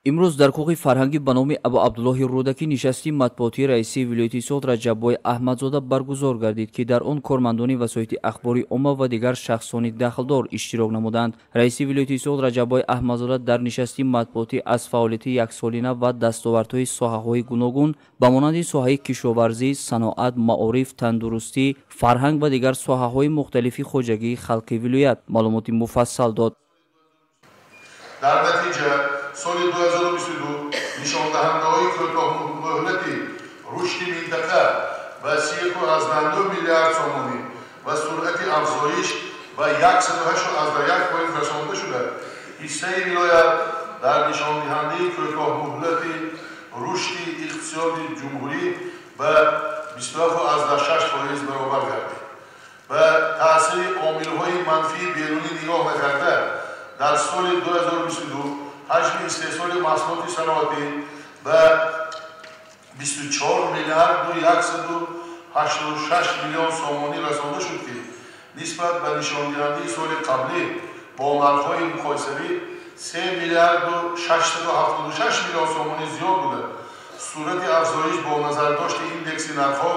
имрӯз дар коғи фарҳангӣ ба номи абу абдуллоҳи рӯдакӣ нишасти матбуотии раиси вилояти соҳд раҷаббой аҳмадзода баргузор гардид, ки дар он кормандони васоити ахбори умма ва дигар шахсони дахлдор иштирок намуданд. раиси вилояти соҳд раҷаббой аҳмадзода дар нишасти матбуотӣ аз фаъолияти яксолина ва дастовардҳои соҳаҳои гуногун ба монанди соҳаи кишоварзӣ, саноат, маориф, тандурустӣ, фарҳанг ва дигар соҳаҳои мухталифи хоҷагии халқи вилоят маълумоти муфассал дод. در نتیجه سال 2022 نشاندهنده‌های کوتاه‌مدتی رشد منطقه و 3.2 میلیارد تومانی و سرعت افزایش و 108.1% رسانده شده. حصه ولایت در نشاندهنده کوتاه‌مدتی رشد اقتصادی جمهوری به 27.6% برابر گردید. به تاثیر عامل‌های منفی بیرونی نگاه نکرده در سال 2022 حجم استحصال محصولات صنعتی به 24 میلیارد و 186 میلیون سومانی رسانده شد که نسبت به نشاندهنده سال قبلی با نرخ‌های مقایسه‌ای 3 میلیارد و 676 میلیون سومانی زیاد بوده. صورت افزایش با نظر داشت ایندکس نرخ‌ها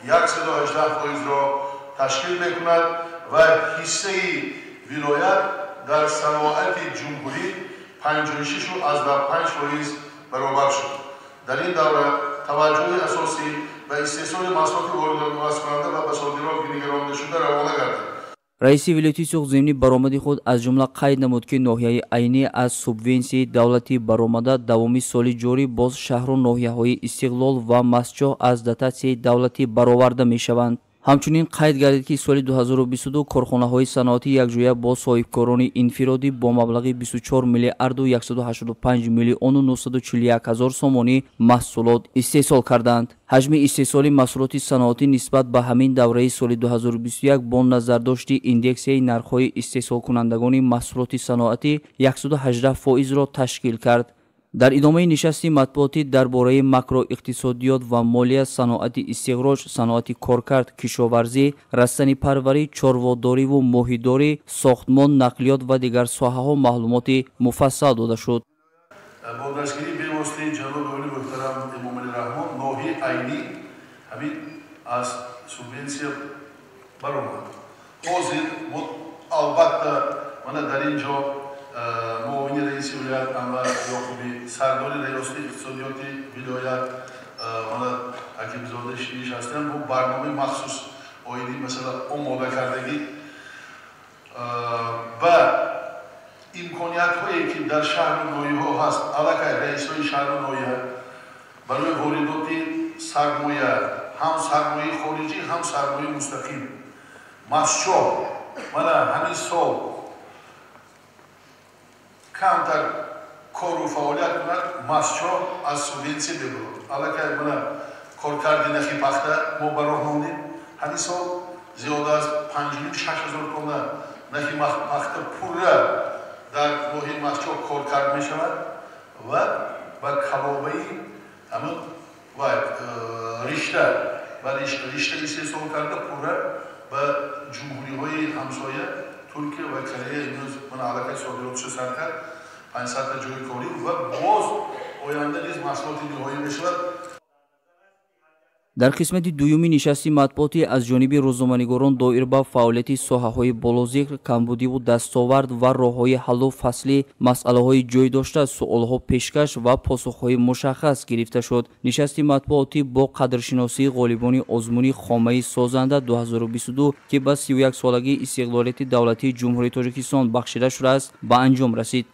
118% را تشکیل می‌کند و حصه ولایت در صنعت جمهوری 56.5% برابر شد. در این دوره توجه اساسی به استحصال محصولات واردکننده و به صادرات نگرانده شده روانه گردید. раиси вилояти соҳд зимни баромади худ аз ҷумла қайд намуд, ки ноҳияи айнӣ аз субвенсияи давлатӣ баромада давоми соли ҷорӣ боз шаҳру ноҳияҳои Истиқлол ва Масчоҳ аз дотатсияи давлатӣ бароварда мешаванд. ҳамчунин қайд гардид, ки соли 2022 корхонаҳои саноатӣ якҷоя бо соҳибкорони инфиродӣ бо маблағи 24 миллиарду 185 миллиону 941 ҳазор сомонӣ маҳсулот истеҳсол карданд. ҳаҷми истеҳсоли маҳсулоти саноатӣ нисбат ба ҳамин давраи соли 2021 бо назардошти индексияи нархҳои истеҳсолкунандагони маҳсулоти саноатӣ 118%-ро ташкил кард. дар идомаи нишасти матбуотӣ дар бораи макроиқтисодиёт ва молия, саноати истиғроҷ, саноати коркард, кишоварзӣ, растанипарварӣ, чорводориву моҳидорӣ, сохтмон, нақлиёт ва дигар соҳаҳо маълумоти муфассал дода шуд. با دستگیری به‌واسطه جناب عالی محترم امام علی رحمان ناحیه عینی همین از سوبسیدیا برآمد. حاضر البته من در اینجا معاون رئیس ولایت انور یعقوبی، سردار ریاست اقتصادیات ولایت من حکیم‌زاده شیریش هستم. با برنامه مخصوص آیدی مثلا آماده کردگی و امکانیت‌هایی که در شهر و ناحیه‌ها هست، علاقه رئیس‌های شهر و ناحیه برای واردات سرمایه، هم سرمایه خارجی هم سرمایه مستقیم مسچوب من همین سال کمتر کار و فعالیت کند مسچوب از سوبسیدیا بگیرد. علاقه من کار کردی نخی پخته ما برای ماندیم همین سال زیاد از 5,000-6,000 تن نخی پخته پوره در ناحیه مسچوب کار کرد می شود و با کبابی همون و رشته استحصال کرده پوره به جمهوری های همسایه ترکیه و کره امروز من علاقه صادراتش سر کرد 500 جای کاری و باز آینده نیز محصولات نهایی می شود. дар қисмати дуюми нишасти матбуотӣ аз ҷониби рӯзноманигорон доир ба фаъолияти соҳаҳои болозикр, камбудиву дастовард ва роҳҳои ҳаллу фасли масъалаҳои ҷойдошта суолҳо пешкаш ва посухҳои мушаххас гирифта шуд. нишасти матбуотӣ бо қадршиносии ғолибони озмуни Хомаи Созанда 2022 ки ба 31 солагии истиқлолияти давлатии ҷумҳурии Тоҷикистон бахшида шудааст ба анҷом расид.